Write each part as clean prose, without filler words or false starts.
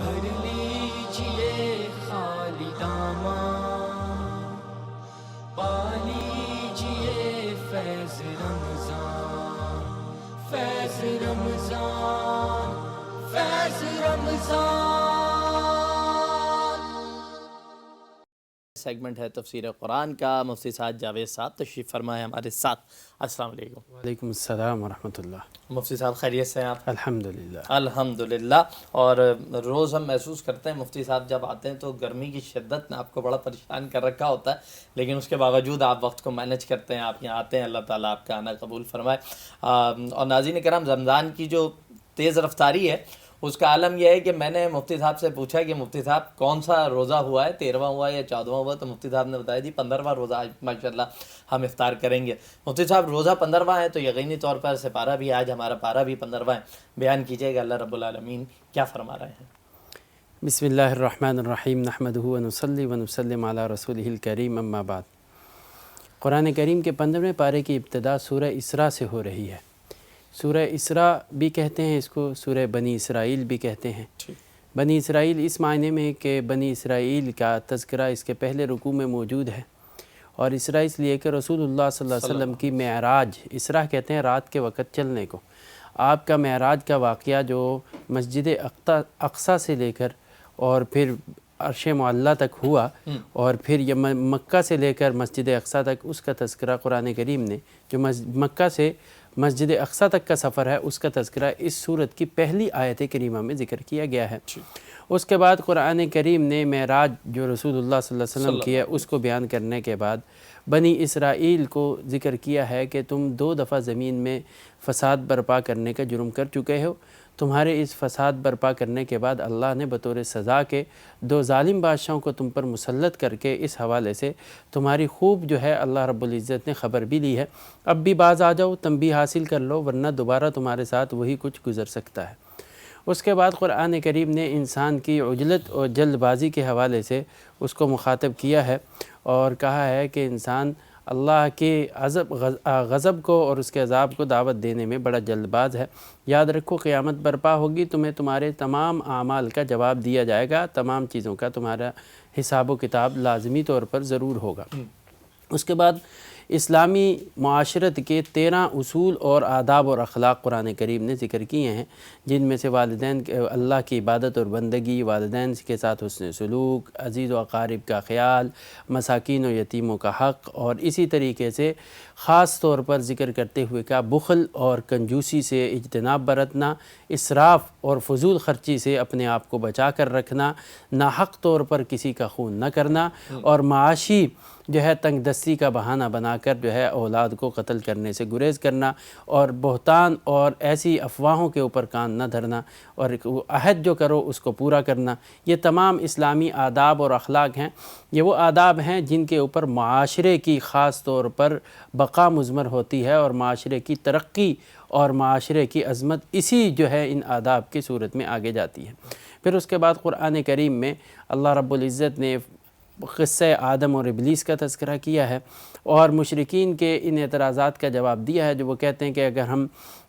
بھر لیجئے خالی داماں، پا لیجئے فیض رمضان، فیض رمضان، فیض رمضان۔ سیگمنٹ ہے تفسیر قرآن کا۔ مفتی صاحب جاوید صاحب تشریف فرمائے ہمارے ساتھ۔ السلام علیکم۔ وعلیکم السلام ورحمۃ اللہ۔ مفتی صاحب خیریت سے ہیں آپ؟ الحمدللہ۔ الحمدللہ۔ اور روز ہم محسوس کرتے ہیں مفتی صاحب جب آتے ہیں تو گرمی کی شدت نے آپ کو بڑا پریشان کر رکھا ہوتا ہے، لیکن اس کے باوجود آپ وقت کو مینیج کرتے ہیں، آپ یہاں آتے ہیں۔ اللہ تعالیٰ آپ کا آنا قبول فرمائے۔ اور ناظرین کرام، رمضان کی جو تیز رفتاری ہے اس کا عالم یہ ہے کہ میں نے مفتی صاحب سے پوچھا کہ مفتی صاحب کون سا روزہ ہوا ہے، 13واں ہوا ہے یا 14واں ہوا؟ تو مفتی صاحب نے بتایا جی 15واں روزہ آج ماشاءاللہ ہم افطار کریں گے۔ مفتی صاحب روزہ 15واں ہے تو یقینی طور پر سپارہ بھی آج ہمارا پارہ بھی 15واں ہے، بیان کیجیے گا اللہ رب العالمین کیا فرما رہے ہیں؟ بسم اللہ الرحمن الرحیم، نحمدہ ونصلی ونسلم علی رسولہ الکریم، اما بعد۔ قرآن کریم کے 15ویں پارے کی ابتدا سورہ اسراء سے ہو رہی ہے۔ سورہ اسراء بھی کہتے ہیں اس کو، سورہ بنی اسرائیل بھی کہتے ہیں۔ بنی اسرائیل اس معنی میں کہ بنی اسرائیل کا تذکرہ اس کے پہلے رکوع میں موجود ہے، اور اسراء اس لیے کہ رسول اللہ صلی اللہ علیہ وسلم کی معراج، اسراء کہتے ہیں رات کے وقت چلنے کو، آپ کا معراج کا واقعہ جو مسجد اقصیٰ سے لے کر اور پھر عرش معلیٰ تک ہوا، اور پھر یہ مکہ سے لے کر مسجد اقصیٰ تک، اس کا تذکرہ قرآن کریم نے، جو مکہ سے مسجد اقصیٰ تک کا سفر ہے اس کا تذکرہ اس سورت کی پہلی آیت کریمہ میں ذکر کیا گیا ہے۔ اس کے بعد قرآن کریم نے معراج جو رسول اللہ صلی اللہ علیہ وسلم کی ہے اس کو بیان کرنے کے بعد بنی اسرائیل کو ذکر کیا ہے کہ تم 2 دفعہ زمین میں فساد برپا کرنے کا جرم کر چکے ہو۔ تمہارے اس فساد برپا کرنے کے بعد اللہ نے بطور سزا کے 2 ظالم بادشاہوں کو تم پر مسلط کر کے اس حوالے سے تمہاری خوب جو ہے اللہ رب العزت نے خبر بھی لی ہے۔ اب بھی باز آ جاؤ، تنبیہ حاصل کر لو، ورنہ دوبارہ تمہارے ساتھ وہی کچھ گزر سکتا ہے۔ اس کے بعد قرآن کریم نے انسان کی عجلت اور جلد بازی کے حوالے سے اس کو مخاطب کیا ہے، اور کہا ہے کہ انسان اللہ کے غضب کو اور اس کے عذاب کو دعوت دینے میں بڑا جلد باز ہے۔ یاد رکھو قیامت برپا ہوگی، تمہیں تمہارے تمام اعمال کا جواب دیا جائے گا، تمام چیزوں کا تمہارا حساب و کتاب لازمی طور پر ضرور ہوگا۔ اس کے بعد اسلامی معاشرت کے 13 اصول اور آداب اور اخلاق قرآن کریم نے ذکر کیے ہیں، جن میں سے والدین اللہ کی عبادت اور بندگی، والدین کے ساتھ حسن سلوک، عزیز و اقارب کا خیال، مساکین و یتیموں کا حق، اور اسی طریقے سے خاص طور پر ذکر کرتے ہوئے کا بخل اور کنجوسی سے اجتناب برتنا، اسراف اور فضول خرچی سے اپنے آپ کو بچا کر رکھنا، ناحق طور پر کسی کا خون نہ کرنا، اور معاشی جو ہے تنگ دستی کا بہانہ بنا کر جو ہے اولاد کو قتل کرنے سے گریز کرنا، اور بہتان اور ایسی افواہوں کے اوپر کان نہ دھرنا، اور عہد جو کرو اس کو پورا کرنا۔ یہ تمام اسلامی آداب اور اخلاق ہیں۔ یہ وہ آداب ہیں جن کے اوپر معاشرے کی خاص طور پر بقا مضمر ہوتی ہے، اور معاشرے کی ترقی اور معاشرے کی عظمت اسی جو ہے ان آداب کی صورت میں آگے جاتی ہے۔ پھر اس کے بعد قرآن کریم میں اللہ رب العزت نے قصہ آدم اور ابلیس کا تذکرہ کیا ہے، اور مشرکین کے ان اعتراضات کا جواب دیا ہے جو وہ کہتے ہیں کہ اگر ہم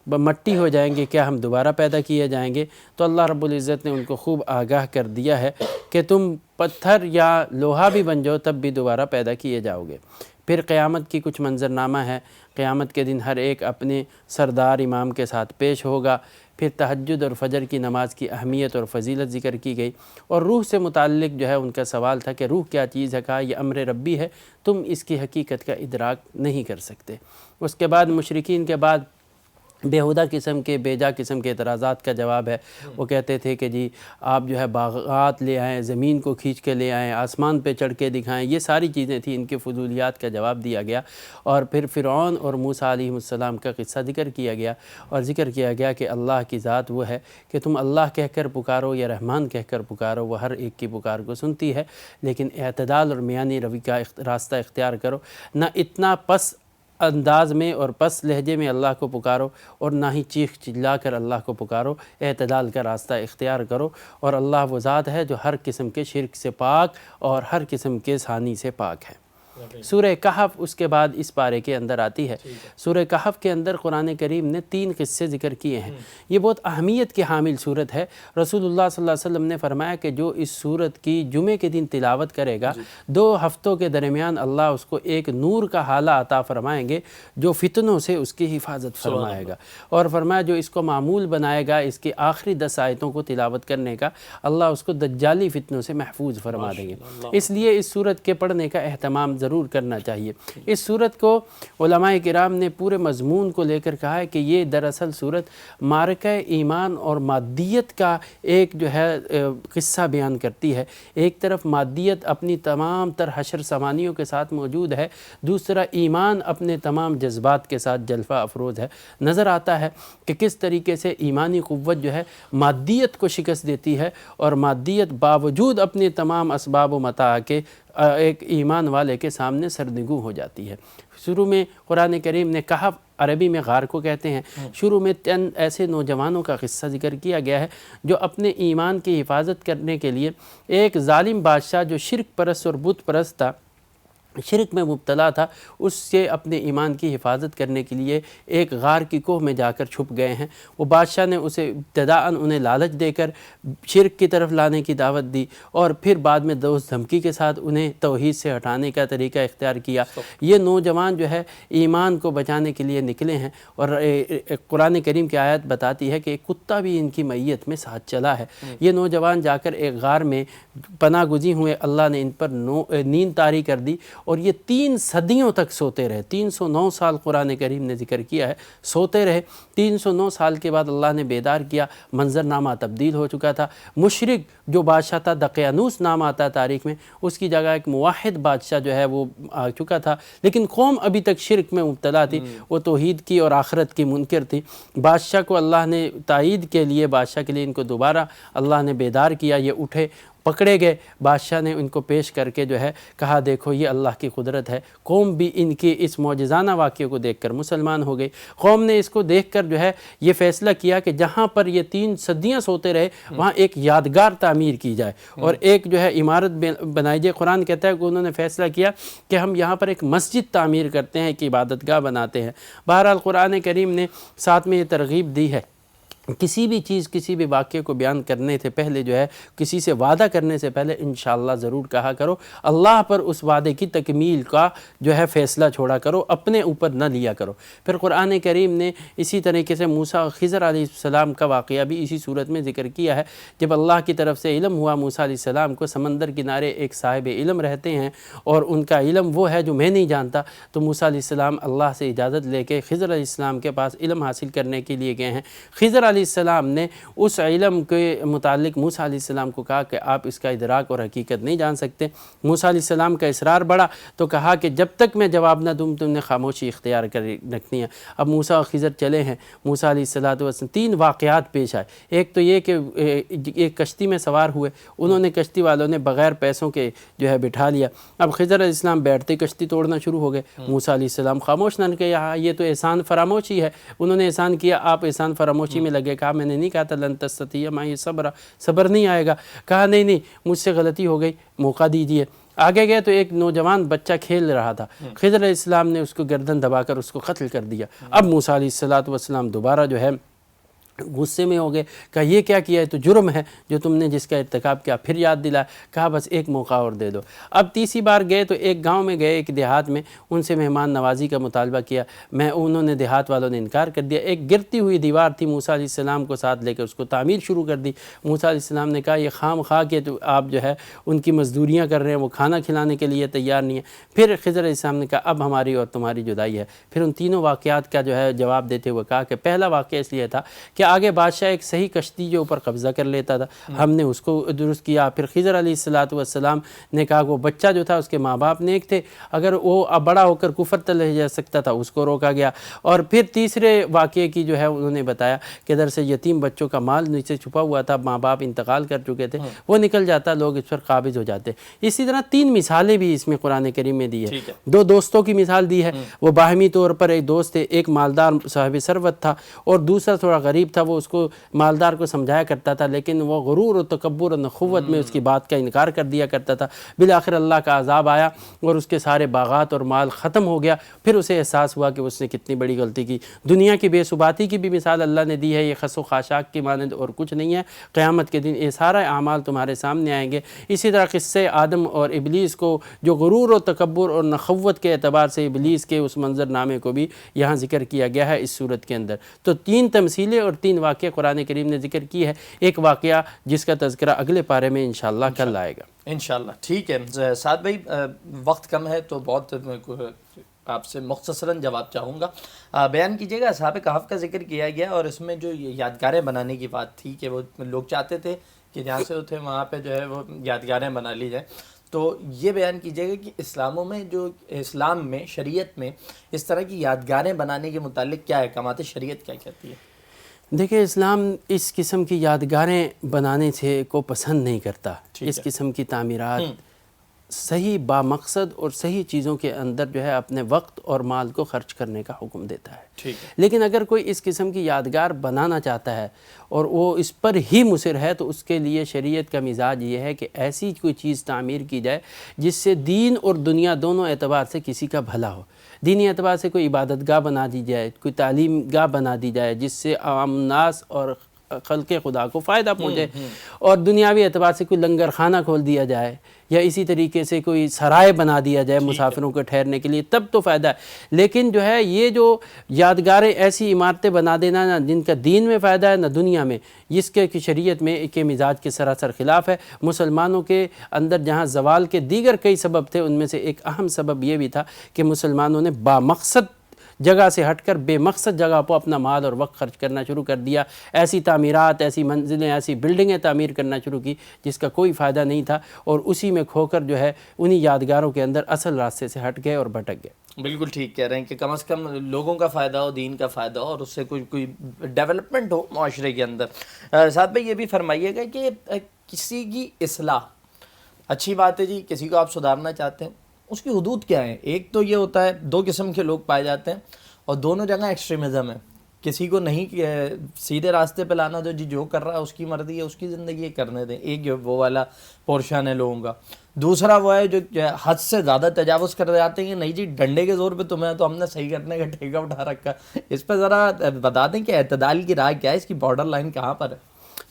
مٹی ہو جائیں گے کیا ہم دوبارہ پیدا کیے جائیں گے؟ تو اللہ رب العزت نے ان کو خوب آگاہ کر دیا ہے کہ تم پتھر یا لوہا بھی بن جاؤ تب بھی دوبارہ پیدا کیے جاؤ گے۔ پھر قیامت کی کچھ منظرنامہ ہے، قیامت کے دن ہر ایک اپنے سردار امام کے ساتھ پیش ہوگا۔ پھر تہجد اور فجر کی نماز کی اہمیت اور فضیلت ذکر کی گئی، اور روح سے متعلق جو ہے ان کا سوال تھا کہ روح کیا چیز ہے؟ کہا یہ امر ربی ہے، تم اس کی حقیقت کا ادراک نہیں کر سکتے۔ اس کے بعد مشرکین کے بعد بیہودہ قسم کے بیجا قسم کے اعتراضات کا جواب ہے۔ وہ کہتے تھے کہ جی آپ جو ہے باغات لے آئیں، زمین کو کھینچ کے لے آئیں، آسمان پہ چڑھ کے دکھائیں، یہ ساری چیزیں تھیں، ان کے فضولیات کا جواب دیا گیا۔ اور پھر فرعون اور موسیٰ علیہ السلام کا قصہ ذکر کیا گیا، اور ذکر کیا گیا کہ اللہ کی ذات وہ ہے کہ تم اللہ کہہ کر پکارو یا رحمان کہہ کر پکارو، وہ ہر ایک کی پکار کو سنتی ہے، لیکن اعتدال اور میانی روی کا راستہ اختیار کرو، نہ اتنا پس انداز میں اور پس لہجے میں اللہ کو پکارو، اور نہ ہی چیخ چلا کر اللہ کو پکارو، اعتدال کا راستہ اختیار کرو، اور اللہ وہ ذات ہے جو ہر قسم کے شرک سے پاک اور ہر قسم کے ثانی سے پاک ہے۔ سورہ کہف اس کے بعد اس پارے کے اندر آتی ہے۔ سورہ کہف کے اندر قرآن کریم نے 3 قصے ذکر کیے ہیں۔ یہ بہت اہمیت کی حامل صورت ہے۔ رسول اللہ صلی اللہ علیہ وسلم نے فرمایا کہ جو اس صورت کی جمعے کے دن تلاوت کرے گا 2 ہفتوں کے درمیان اللہ اس کو ایک نور کا حالہ عطا فرمائیں گے جو فتنوں سے اس کی حفاظت فرمائے گا، اور فرمایا جو اس کو معمول بنائے گا اس کی آخری 10 آیتوں کو تلاوت کرنے کا، اللہ اس کو دجالی فتنوں سے محفوظ فرما دیں گے۔ اس لیے اس صورت کے پڑھنے کا اہتمام ضرور کرنا چاہیے۔ اس صورت کو علماء کرام نے پورے مضمون کو لے کر کہا ہے کہ یہ دراصل صورت معرکہ ایمان اور مادیت کا ایک جو ہے قصہ بیان کرتی ہے۔ ایک طرف مادیت اپنی تمام تر حشر سامانیوں کے ساتھ موجود ہے، دوسرا ایمان اپنے تمام جذبات کے ساتھ جلوہ افروز ہے۔ نظر آتا ہے کہ کس طریقے سے ایمانی قوت جو ہے مادیت کو شکست دیتی ہے، اور مادیت باوجود اپنے تمام اسباب و متاع کے ایک ایمان والے کے سامنے سرنگوں ہو جاتی ہے۔ شروع میں قرآن کریم نے کہف، عربی میں غار کو کہتے ہیں، شروع میں 3 ایسے نوجوانوں کا قصہ ذکر کیا گیا ہے جو اپنے ایمان کی حفاظت کرنے کے لیے ایک ظالم بادشاہ جو شرک پرست اور بت پرست تھا، شرک میں مبتلا تھا، اس سے اپنے ایمان کی حفاظت کرنے کے لیے ایک غار کی کوہ میں جا کر چھپ گئے ہیں۔ وہ بادشاہ نے اسے ابتداءً انہیں لالچ دے کر شرک کی طرف لانے کی دعوت دی، اور پھر بعد میں دوست دھمکی کے ساتھ انہیں توحید سے ہٹانے کا طریقہ اختیار کیا۔ یہ نوجوان جو ہے ایمان کو بچانے کے لیے نکلے ہیں، اور قرآن کریم کی آیت بتاتی ہے کہ ایک کتا بھی ان کی میت میں ساتھ چلا ہے۔ یہ نوجوان جا کر ایک غار میں پناہ گزین ہوئے، اللہ نے ان پر نیند طاری کر دی، اور یہ 3 صدیوں تک سوتے رہے۔ 309 سال قرآن کریم نے ذکر کیا ہے، سوتے رہے۔ 309 سال کے بعد اللہ نے بیدار کیا، منظرنامہ تبدیل ہو چکا تھا۔ مشرک جو بادشاہ تھا، دقیانوس نام آتا ہے تاریخ میں، اس کی جگہ ایک موحد بادشاہ جو ہے وہ آ چکا تھا، لیکن قوم ابھی تک شرک میں مبتلا تھی، وہ توحید کی اور آخرت کی منکر تھی۔ بادشاہ کو اللہ نے تائید کے لیے، بادشاہ کے لیے ان کو دوبارہ اللہ نے بیدار کیا۔ یہ اٹھے، پکڑے گئے، بادشاہ نے ان کو پیش کر کے جو ہے کہا دیکھو یہ اللہ کی قدرت ہے۔ قوم بھی ان کی اس معجزانہ واقعے کو دیکھ کر مسلمان ہو گئی۔ قوم نے اس کو دیکھ کر جو ہے یہ فیصلہ کیا کہ جہاں پر یہ 3 صدیاں سوتے رہے وہاں ایک یادگار تعمیر کی جائے اور ایک جو ہے عمارت بنائی جائے۔ قرآن کہتا ہے کہ انہوں نے فیصلہ کیا کہ ہم یہاں پر ایک مسجد تعمیر کرتے ہیں، ایک عبادت گاہ بناتے ہیں۔ بہرحال قرآن کریم نے ساتھ میں یہ ترغیب دی ہے، کسی بھی چیز، کسی بھی واقعے کو بیان کرنے سے پہلے جو ہے، کسی سے وعدہ کرنے سے پہلے انشاءاللہ ضرور کہا کرو، اللہ پر اس وعدے کی تکمیل کا جو ہے فیصلہ چھوڑا کرو، اپنے اوپر نہ لیا کرو۔ پھر قرآن کریم نے اسی طریقے سے موسیٰ اور خضر علیہ السلام کا واقعہ بھی اسی صورت میں ذکر کیا ہے۔ جب اللہ کی طرف سے علم ہوا موسیٰ علیہ السلام کو، سمندر کنارے ایک صاحب علم رہتے ہیں اور ان کا علم وہ ہے جو میں نہیں جانتا، تو موسیٰ علیہ السلام اللہ سے اجازت لے کے خضر علیہ السلام کے پاس علم حاصل کرنے کے لیے گئے ہیں۔ خضر علیہ السلام نے اس علم کے متعلق موسیٰ علیہ السلام کو کہا کہ آپ اس کا ادراک اور حقیقت نہیں جان سکتے۔ موسیٰ علیہ السلام کا اصرار بڑھا تو کہا کہ جب تک میں جواب نہ دوں تم نے خاموشی اختیار کر رکھنی ہے۔ اب موسیٰ اور خضر چلے ہیں، موسیٰ علیہ السلام 3 واقعات پیش آئے۔ ایک تو یہ کہ ایک کشتی میں سوار ہوئے، انہوں نے کشتی والوں نے بغیر پیسوں کے جو ہے بٹھا لیا۔ اب خضر علیہ السلام بیٹھتے کشتی توڑنا شروع ہو گئے، موسیٰ علیہ السلام خاموش نہ کہ یہ تو احسان فراموشی ہے، انہوں نے احسان کیا، آپ احسان فراموشی میں لگے۔ کہا میں نے نہیں کہا تھا لن تستطیع معی صبر نہیں آئے گا۔ کہا نہیں مجھ سے غلطی ہو گئی، موقع دیجیے۔ آگے گئے تو ایک نوجوان بچہ کھیل رہا تھا، خضر علیہ السلام نے اس کو گردن دبا کر اس کو قتل کر دیا۔ اب موسیٰ علیہ السلام دوبارہ جو ہے غصے میں ہو گئے، کہا یہ کیا کیا ہے، تو جرم ہے جو تم نے جس کا ارتکاب کیا۔ پھر یاد دلا، کہا بس ایک موقع اور دے دو۔ اب تیسری بار گئے تو ایک گاؤں میں گئے، ایک دیہات میں، ان سے مہمان نوازی کا مطالبہ کیا، انہوں نے دیہات والوں نے انکار کر دیا۔ ایک گرتی ہوئی دیوار تھی، موسیٰ علیہ السلام کو ساتھ لے کر اس کو تعمیر شروع کر دی۔ موسیٰ علیہ السلام نے کہا یہ خام خواہ کہ تو آپ جو ہے ان کی مزدوریاں کر رہے ہیں، وہ کھانا کھلانے کے لیے تیار نہیں ہے۔ پھر خضر علیہ السلام نے کہا اب ہماری اور تمہاری جدائی ہے۔ پھر ان تینوں واقعات کا جو ہے جواب دیتے ہوئے کہا کہ پہلا واقعہ اس لیے تھا کہ آگے بادشاہ ایک صحیح کشتی جو اوپر قبضہ کر لیتا تھا، ہم نے اس کو درست کیا۔ پھر خضر علیہ السلام نے کہا کہ وہ بچہ جو تھا اس کے ماں باپ نیک تھے، اگر وہ بڑا ہو کر کفر تلے جا سکتا تھا اس کو روکا گیا۔ اور پھر تیسرے واقعے کی جو ہے انہوں نے بتایا کہ ادھر سے یتیم بچوں کا مال نیچے چھپا ہوا تھا، ماں باپ انتقال کر چکے تھے، وہ نکل جاتا، لوگ اس پر قابض ہو جاتے۔ اسی طرح 3 مثالیں بھی اس میں قرآن کریم میں دی ہے۔ 2 دوستوں کی مثال دی ہے، وہ باہمی طور پر ایک دوست تھے، ایک مالدار صاحب ثروت تھا اور دوسرا تھوڑا غریب تھا وہ اس کو مالدار کو سمجھایا کرتا تھا، لیکن وہ غرور و تکبر و نخوت میں اس کی بات کا انکار کر دیا کرتا تھا۔ بالآخر اللہ کا عذاب آیا اور اس کے سارے باغات اور مال ختم ہو گیا۔ پھر اسے احساس ہوا کہ اس نے کتنی بڑی غلطی کی۔ دنیا کی بے ثباتی کی بھی مثال اللہ نے دی ہے، یہ خس و خاشاک کی مانند اور کچھ نہیں ہے۔ قیامت کے دن یہ سارا اعمال تمہارے سامنے آئیں گے۔ اسی طرح قصے آدم اور ابلیس کو، جو غرور و تکبر اور نخوت کے اعتبار سے ابلیس کے اس منظر نامے کو بھی یہاں ذکر کیا گیا ہے اس صورت کے اندر۔ تو 3 تمثیلیں اور 3 واقعے قرآن کریم نے ذکر کی ہے، ایک واقعہ جس کا تذکرہ اگلے پارے میں انشاءاللہ کل آئے گا انشاءاللہ۔ ٹھیک ہے سعد بھائی، وقت کم ہے تو بہت آپ سے مختصراً جواب چاہوں گا۔ بیان کیجیے گا اصحاب کہف کا ذکر کیا گیا اور اس میں جو یادگاریں بنانے کی بات تھی کہ وہ لوگ چاہتے تھے کہ جہاں سے وہ تھے وہاں پہ جو ہے وہ یادگاریں بنا لی جائیں، تو یہ بیان کیجیے گا کہ اسلام میں شریعت میں اس طرح کی یادگاریں بنانے کے متعلق کیا احکامات شریعت کیا کہتی ہے؟ دیکھیں، اسلام اس قسم کی یادگاریں بنانے سے کو پسند نہیں کرتا۔ اس قسم کی تعمیرات صحیح بامقصد اور صحیح چیزوں کے اندر جو ہے اپنے وقت اور مال کو خرچ کرنے کا حکم دیتا ہے۔ لیکن اگر کوئی اس قسم کی یادگار بنانا چاہتا ہے اور وہ اس پر ہی مصر ہے تو اس کے لیے شریعت کا مزاج یہ ہے کہ ایسی کوئی چیز تعمیر کی جائے جس سے دین اور دنیا دونوں اعتبار سے کسی کا بھلا ہو۔ دینی اعتبار سے کوئی عبادت گاہ بنا دی جائے، کوئی تعلیم گاہ بنا دی جائے جس سے عوام الناس اور خلق خدا کو فائدہ پہنچے، اور دنیاوی اعتبار سے کوئی لنگر خانہ کھول دیا جائے یا اسی طریقے سے کوئی سرائے بنا دیا جائے مسافروں کے ٹھہرنے کے لیے، تب تو فائدہ ہے۔ لیکن جو ہے یہ جو یادگاریں ایسی عمارتیں بنا دینا نہ جن کا دین میں فائدہ ہے نہ دنیا میں، اس کے شریعت میں کے مزاج کے سراسر خلاف ہے۔ مسلمانوں کے اندر جہاں زوال کے دیگر کئی سبب تھے، ان میں سے ایک اہم سبب یہ بھی تھا کہ مسلمانوں نے بامقصد جگہ سے ہٹ کر بے مقصد جگہ پر اپنا مال اور وقت خرچ کرنا شروع کر دیا، ایسی تعمیرات، ایسی منزلیں، ایسی بلڈنگیں تعمیر کرنا شروع کی جس کا کوئی فائدہ نہیں تھا، اور اسی میں کھو کر جو ہے انہی یادگاروں کے اندر اصل راستے سے ہٹ گئے اور بھٹک گئے۔ بالکل ٹھیک کہہ رہے ہیں کہ کم از کم لوگوں کا فائدہ ہو، دین کا فائدہ ہو، اور اس سے کوئی ڈیولپمنٹ ہو معاشرے کے اندر۔ سعد بھائی یہ بھی فرمائیے گا کہ کسی کی اصلاح اچھی بات ہے جی، کسی کو آپ سدھارنا چاہتے ہیں، اس کی حدود کیا ہیں؟ ایک تو یہ ہوتا ہے 2 قسم کے لوگ پائے جاتے ہیں اور دونوں جگہ ایکسٹریمزم ہے، کسی کو نہیں سیدھے راستے پہ لانا، جو کر رہا ہے اس کی مرضی ہے، اس کی زندگی کرنے دیں، ایک وہ والا پورشن ہے لوگوں کا۔ دوسرا وہ ہے جو حد سے زیادہ تجاوز کر جاتے ہیں کہ نہیں جی ڈنڈے کے زور پہ تمہیں تو ہم نے صحیح کرنے کا ٹھیکہ اٹھا رکھا۔ اس پہ ذرا بتا دیں کہ اعتدال کی راہ کیا ہے، اس کی بارڈر لائن کہاں پر ہے؟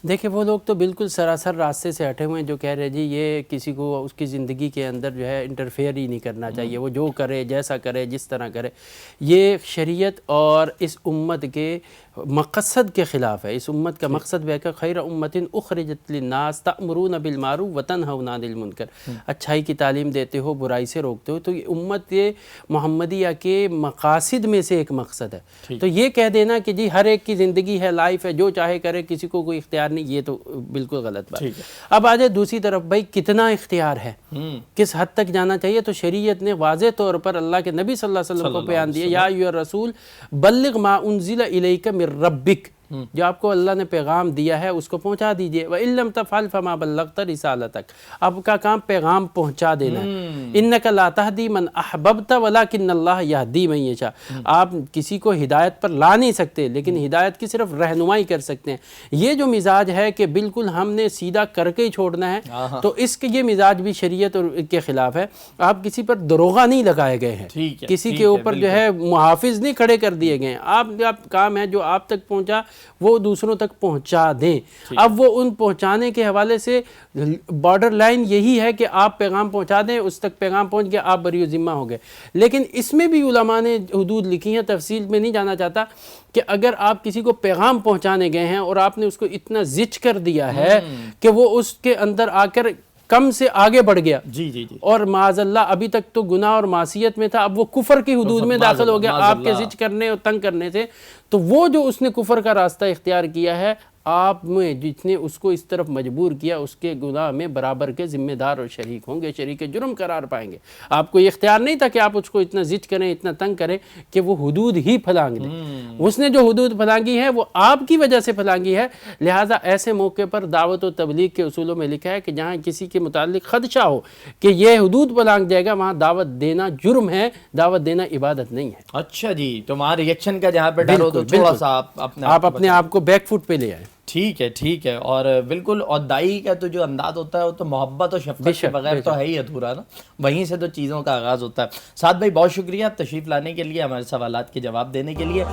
دیکھیں، وہ لوگ تو بالکل سراسر راستے سے ہٹے ہوئے ہیں جو کہہ رہے جی یہ کسی کو اس کی زندگی کے اندر جو ہے انٹرفیئر ہی نہیں کرنا چاہیے، وہ جو کرے، جیسا کرے، جس طرح کرے۔ یہ شریعت اور اس امت کے مقصد کے خلاف ہے۔ اس امت کا مقصد ہے کہ خیر امت اخرجت للناس تأمرون بالمعروف وتنہون عن المنکر، اچھائی کی تعلیم دیتے ہو، برائی سے روکتے ہو۔ تو یہ امت محمدیہ کے مقاصد میں سے ایک مقصد ہے۔ تو یہ کہہ دینا کہ جی ہر ایک کی زندگی ہے، لائف ہے، جو چاہے کرے، کسی کو کوئی اختیار نہیں، یہ تو بالکل غلط بات ہے۔ اب آ جائے دوسری طرف، بھائی کتنا اختیار ہے، کس حد تک جانا چاہیے؟ تو شریعت نے واضح طور پر اللہ کے نبی صلی اللہ علیہ وسلم کو بیان دیا، یا ایھا الرسول بلغ ما انزل الیک من ربک، جو آپ کو اللہ نے پیغام دیا ہے اس کو پہنچا دیجئے۔ وَإِن لَمْ تَفْعَلْ فَمَا بَلَّغْتَ رِسَالَتَكَ، آپ کا کام پیغام پہنچا دینا ہے۔ إِنَّكَ لَا تَهْدِي مَنْ أَحْبَبْتَ وَلَكِنَّ اللَّهَ يَهْدِي مَن يَشَاءُ، آپ کسی کو ہدایت پر لا نہیں سکتے لیکن ہدایت کی صرف رہنمائی کر سکتے ہیں۔ یہ جو مزاج ہے کہ بالکل ہم نے سیدھا کر کے ہی چھوڑنا ہے، تو اس کے یہ مزاج بھی شریعت کے خلاف ہے۔ آپ کسی پر دروغہ نہیں لگائے گئے ہیں، کسی کے اوپر جو ہے محافظ نہیں کھڑے کر دیے گئے ہیں۔ آپ کام ہے جو آپ تک پہنچا وہ دوسروں تک پہنچا دیں۔ اب وہ ان پہنچانے کے حوالے سے بارڈر لائن یہی ہے کہ آپ پیغام پہنچا دیں، اس تک پیغام پہنچ گیا، آپ بری و ذمہ ہو گئے۔ لیکن اس میں بھی علماء نے حدود لکھی ہیں، تفصیل میں نہیں جانا چاہتا، کہ اگر آپ کسی کو پیغام پہنچانے گئے ہیں اور آپ نے اس کو اتنا زچ کر دیا ہے کہ وہ اس کے اندر آ کر کم سے آگے بڑھ گیا، اور معاذ اللہ ابھی تک تو گناہ اور معصیت میں تھا، اب وہ کفر کی حدود میں داخل ہو گیا آپ کے زچ کرنے اور تنگ کرنے سے، تو وہ جو اس نے کفر کا راستہ اختیار کیا ہے، آپ میں جس نے اس کو اس طرف مجبور کیا اس کے گناہ میں برابر کے ذمہ دار اور شریک ہوں گے، شریک جرم قرار پائیں گے۔ آپ کو یہ اختیار نہیں تھا کہ آپ اس کو اتنا ضد کریں، اتنا تنگ کریں کہ وہ حدود ہی پھلانگ دیں۔ اس نے جو حدود پھلانگی ہے وہ آپ کی وجہ سے پھلانگی ہے، لہٰذا ایسے موقع پر دعوت و تبلیغ کے اصولوں میں لکھا ہے کہ جہاں کسی کے متعلق خدشہ ہو کہ یہ حدود پھلانگ جائے گا، وہاں دعوت دینا جرم ہے، دعوت دینا عبادت نہیں ہے۔ اچھا جی، تو وہاں ریئیکشن کا جہاں پہ ڈر ہو تو تھوڑا سا آپ اپنے آپ کو بیک فٹ پہ لے آئیں۔ ٹھیک ہے، ٹھیک ہے۔ اور بالکل، اور دائی کا تو جو انداز ہوتا ہے وہ تو محبت اور شفقت کے بغیر تو ہے ہی ادھورا نا، وہیں سے تو چیزوں کا آغاز ہوتا ہے۔ سعد بھائی بہت شکریہ تشریف لانے کے لیے، ہمارے سوالات کے جواب دینے کے لیے۔